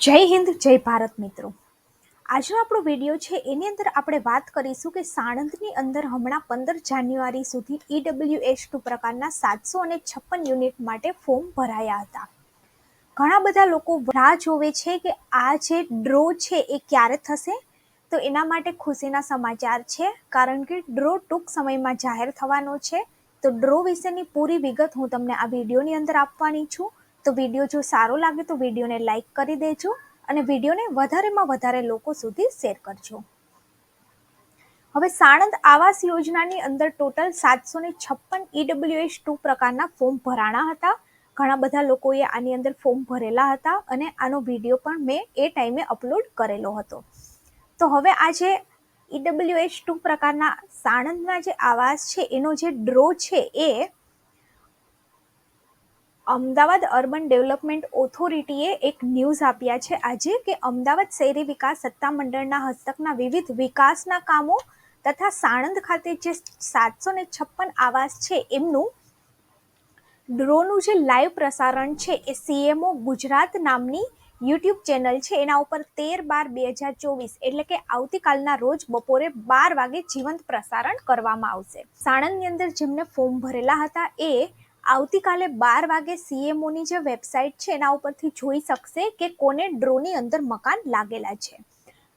જય હિન્દ, જય ભારત મિત્રો. આજનો આપણો વિડીયો છે એની અંદર આપણે વાત કરીશું કે સાણંદની અંદર હમણાં 15 જાન્યુઆરી સુધી EWS2 પ્રકારના 756 યુનિટ માટે ફોર્મ ભરાયા હતા. ઘણા બધા લોકો રાહ જોવે છે કે આ જે ડ્રો છે એ ક્યારે થશે. તો એના માટે ખુશીના સમાચાર છે, કારણ કે ડ્રો ટૂંક સમયમાં જાહેર થવાનો છે. તો ડ્રો વિશેની પૂરી વિગત હું તમને આ વિડીયોની અંદર આપવાની છું. તો વિડીયો જો સારો લાગે તો વિડીયોને લાઈક કરી દેજો અને વિડીયોને વધારેમાં વધારે લોકો સુધી શેર કરજો. હવે સાણંદ આવાસ યોજનાની અંદર ટોટલ 756 EWS2 પ્રકારના ફોર્મ ભરાણા હતા. ઘણા બધા લોકોએ આની અંદર ફોર્મ ભરેલા હતા અને આનો વિડીયો પણ મેં એ ટાઈમે અપલોડ કરેલો હતો. તો હવે આ જે EWS2 પ્રકારના સાણંદના જે આવાસ છે એનો જે ડ્રો છે એ અમદાવાદ અર્બન ડેવલપમેન્ટ ઓથોરિટીએ એક ન્યૂઝ આપ્યા છે આજે કે અમદાવાદ શહેરી વિકાસ સત્તામંડળના હસ્તકના વિવિધ વિકાસના કામો તથા સાણંદ ખાતે જે 756 આવાસ છે એમનું ડ્રોનું જે લાઈવ પ્રસારણ છે એ CMO ગુજરાત નામની યુટ્યુબ ચેનલ છે એના ઉપર 13/12/2024 એટલે કે આવતીકાલના રોજ બપોરે 12 વાગે જીવંત પ્રસારણ કરવામાં આવશે. સાણંદની અંદર જેમને ફોર્મ ભરેલા હતા એ આવતીકાલે 12 વાગે CMOની જે વેબસાઇટ છે એના ઉપરથી જોઈ શકશે કે કોને ડ્રોની અંદર મકાન લાગેલા છે.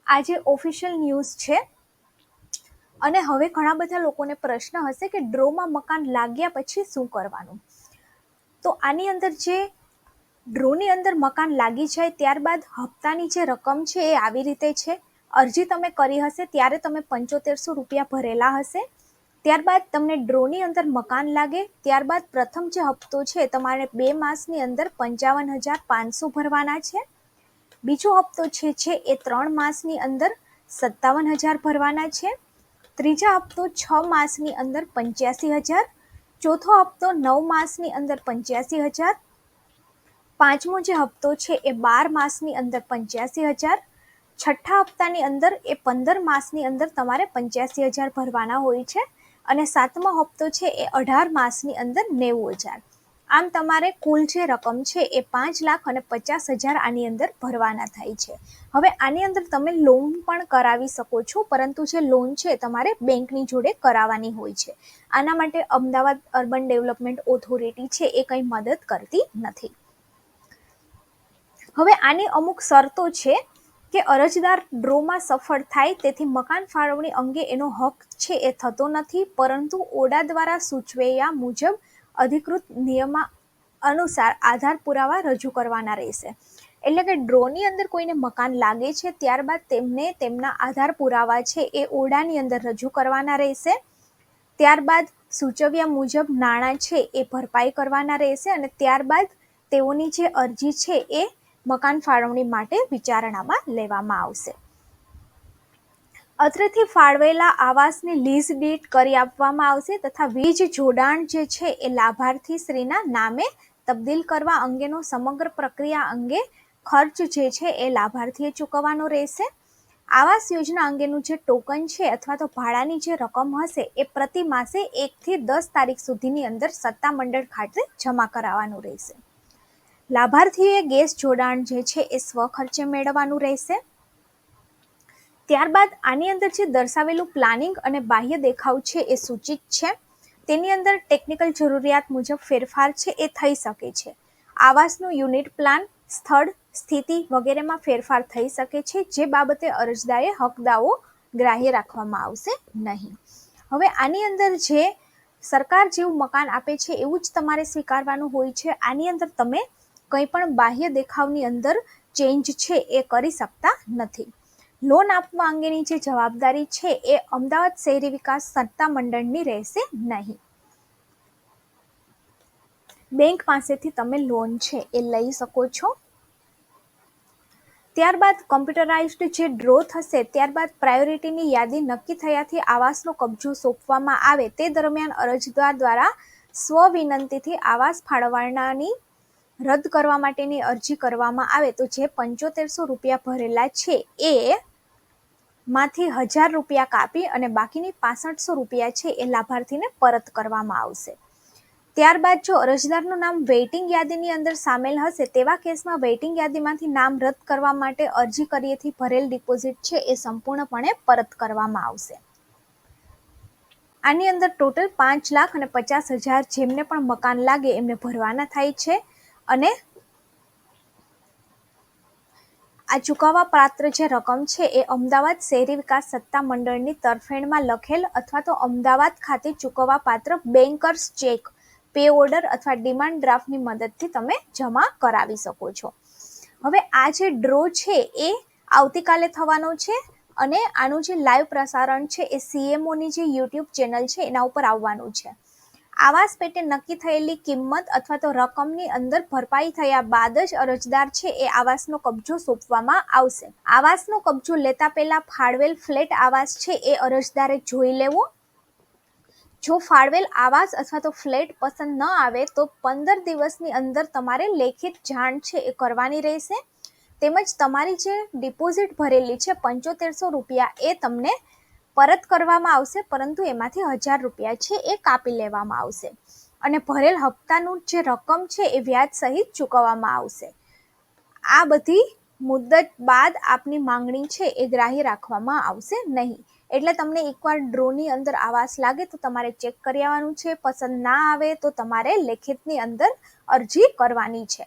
આ જે ઓફિશિયલ ન્યૂઝ છે. અને હવે ઘણા બધા લોકોને પ્રશ્ન હશે કે ડ્રોમાં મકાન લાગ્યા પછી શું કરવાનું. તો આની અંદર જે ડ્રોની અંદર મકાન લાગી જાય ત્યારબાદ હપ્તાની જે રકમ છે એ આવી રીતે છે. અરજી તમે કરી હશે ત્યારે તમે 7500 રૂપિયા ભરેલા હશે. ત્યારબાદ તમને ડ્રોની અંદર મકાન લાગે ત્યારબાદ પ્રથમ જે હપ્તો છે તમારે 2 માસની અંદર 55,500 ભરવાના છે. બીજો હપ્તો છે એ 3 માસની અંદર 57,000 ભરવાના છે. ત્રીજા હપ્તો 6 માસની અંદર 85,000. ચોથો હપ્તો 9 માસની અંદર 85,000. પાંચમો જે હપ્તો છે એ 12 માસની અંદર 85,000. છઠ્ઠા હપ્તાની અંદર એ 15 માસની અંદર તમારે 85,000 ભરવાના હોય છે. અને સાતમો હપ્તો છે એ 18 માસની અંદર 90,000. આમ તમારે કુલ જે રકમ છે એ 5,50,000 આની અંદર ભરવાના થાય છે. હવે આની અંદર તમે લોન પણ કરાવી શકો છો, પરંતુ જે લોન છે તમારે બેંકની જોડે કરાવવાની હોય છે. આના માટે અમદાવાદ અર્બન ડેવલપમેન્ટ ઓથોરિટી છે એ કંઈ મદદ કરતી નથી. હવે આની અમુક શરતો છે કે અરજદાર ડ્રોમાં સફળ થાય તેથી મકાન ફાળવણી અંગે એનો હક છે એ થતો નથી, પરંતુ ઓડા દ્વારા સૂચવ્યા મુજબ અધિકૃત નિયમા અનુસાર આધાર પુરાવા રજૂ કરવાના રહેશે. એટલે કે ડ્રોની અંદર કોઈને મકાન લાગે છે ત્યારબાદ તેમને તેમના આધાર પુરાવા છે એ ઓડાની અંદર રજૂ કરવાના રહેશે. ત્યારબાદ સૂચવ્યા મુજબ નાણાં છે એ ભરપાઈ કરવાના રહેશે અને ત્યારબાદ તેઓની જે અરજી છે એ મકાન ફાળવણી માટે વિચારણામાં લેવામાં આવશે. અત્રેથી ફાળવેલા આવાસની લીઝ ડીડ કરી આપવામાં આવશે તથા વીજ જોડાણ જે છે એ લાભાર્થી શ્રીના નામે તબદીલ કરવા અંગેનો સમગ્ર પ્રક્રિયા અંગે ખર્ચ જે છે એ લાભાર્થીએ ચૂકવવાનો રહેશે. આવાસ યોજના અંગેનું જે ટોકન છે અથવા તો ભાડાની જે રકમ હશે એ પ્રતિ માસે 1 થી 10 તારીખ સુધીની અંદર સત્તામંડળ ખાતે જમા કરાવવાનું રહેશે. લાભાર્થીએ ગેસ જોડાણ જે છે એ સ્વખર્ચે મેળવવાનું રહેશે. ત્યારબાદ આની અંદર જે દર્શાવેલું પ્લાનિંગ અને બાહ્ય દેખાવ છે એ સૂચિત છે. તેની અંદર ટેકનિકલ જરૂરિયાત મુજબ ફેરફાર છે એ થઈ શકે છે. આવાસનું યુનિટ પ્લાન, સ્થળ, સ્થિતિ વગેરેમાં ફેરફાર થઈ શકે છે, જે બાબતે અરજદારે હકદાવો ગ્રાહ્ય રાખવામાં આવશે નહીં. હવે આની અંદર જે સરકાર જેવું મકાન આપે છે એવું જ તમારે સ્વીકારવાનું હોય છે. આની અંદર તમે કંઈ પણ બાહ્ય દેખાવની અંદર ચેન્જ છે એ કરી શકતા નથી. લોન આપવા અંગેની જે જવાબદારી છે એ અમદાવાદ શહેરી વિકાસ સત્તામંડળની રહેશે નહીં. બેંક પાસેથી તમે લોન છે એ લઈ શકો છો. ત્યારબાદ કમ્પ્યુટરાઇઝ્ડ જે ડ્રો થશે ત્યારબાદ પ્રાયોરિટીની યાદી નક્કી થયાથી આવાસનો કબજો સોંપવામાં આવે તે દરમિયાન અરજદાર દ્વારા સ્વવિનંતીથી આવાસ ફાળવણાની રદ કરવા માટેની અરજી કરવામાં આવે તો જે 7500 રૂપિયા ભરેલા છે એ માંથી 1000 રૂપિયા કાપી અને બાકીની 6500 રૂપિયા છે એ લાભાર્થીને પરત કરવામાં આવશે. ત્યારબાદ જો અરજદારનું નામ વેઇટિંગ યાદીની અંદર સામેલ હશે તેવા કેસમાં વેઇટિંગ યાદીમાંથી નામ રદ કરવા માટે અરજી કર્યેથી ભરેલ ડિપોઝિટ છે એ સંપૂર્ણપણે પરત કરવામાં આવશે. આની અંદર ટોટલ 5,50,000 જેમને પણ મકાન લાગે એમને ભરવાના થાય છે અને આ ચૂકવવા પાત્ર જે રકમ છે એ અમદાવાદ શહેરી વિકાસ સત્તા મંડળની તરફેણમાં લખેલ અથવા તો અમદાવાદ ખાતે ચૂકવવા પાત્ર બેન્કર્સ ચેક, પે ઓર્ડર અથવા ડિમાન્ડ ડ્રાફ્ટની મદદથી તમે જમા કરાવી શકો છો. હવે આ જે ડ્રો છે એ આવતીકાલે થવાનો છે અને આનું જે લાઈવ પ્રસારણ છે એ CMOની જે યુટ્યુબ ચેનલ છે એના ઉપર આવવાનું છે. આવાસ પેટે નક્કી થયેલી કિંમત અથવા તો રકમની અંદર ભરપાઈ થયા બાદ જ અરજદાર છે એ આવાસનો કબજો સોંપવામાં આવશે. આવાસનો કબજો લેતા પહેલા ફાળવેલ ફ્લેટ આવાસ છે એ અરજદારે જોઈ લેવો. જો ફાળવેલ આવાસ અથવા તો ફ્લેટ પસંદ ન આવે તો 15 દિવસની અંદર તમારે લેખિત જાણ છે એ કરવાની રહેશે. તેમજ તમારી જે ડિપોઝિટ ભરેલી છે 7500 રૂપિયા એ તમને પરત કરવામાં આવશે, પરંતુ એમાંથી 1000 રૂપિયા છે એ કાપી લેવામાં આવશે અને ભરેલ હપ્તાનું જે રકમ છે એ વ્યાજ સહિત ચૂકવવામાં આવશે. આ બધી મુદત બાદ આપની માંગણી છે એ ગ્રાહ્ય રાખવામાં આવશે નહીં. એટલે તમને એકવાર ડ્રોની અંદર આવાસ લાગે તો તમારે ચેક કરી આવવાનું છે. પસંદ ના આવે તો તમારે લેખિતની અંદર અરજી કરવાની છે.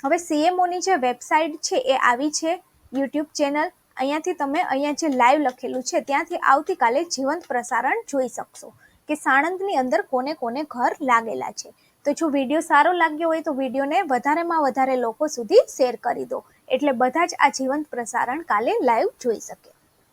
હવે CMOની જે વેબસાઇટ છે એ આવી છે, યુટ્યુબ ચેનલ. અહીંયાથી તમે અહીંયા જે લાઈવ લખેલું છે ત્યાંથી આવતીકાલે જીવંત પ્રસારણ જોઈ શકશો કે સાણંદની અંદર કોને કોને ઘર લાગેલા છે. તો જો વિડીયો સારો લાગ્યો હોય તો વિડીયોને વધારેમાં વધારે લોકો સુધી શેર કરી દો એટલે બધા જ આ જીવંત પ્રસારણ કાલે લાઈવ જોઈ શકે.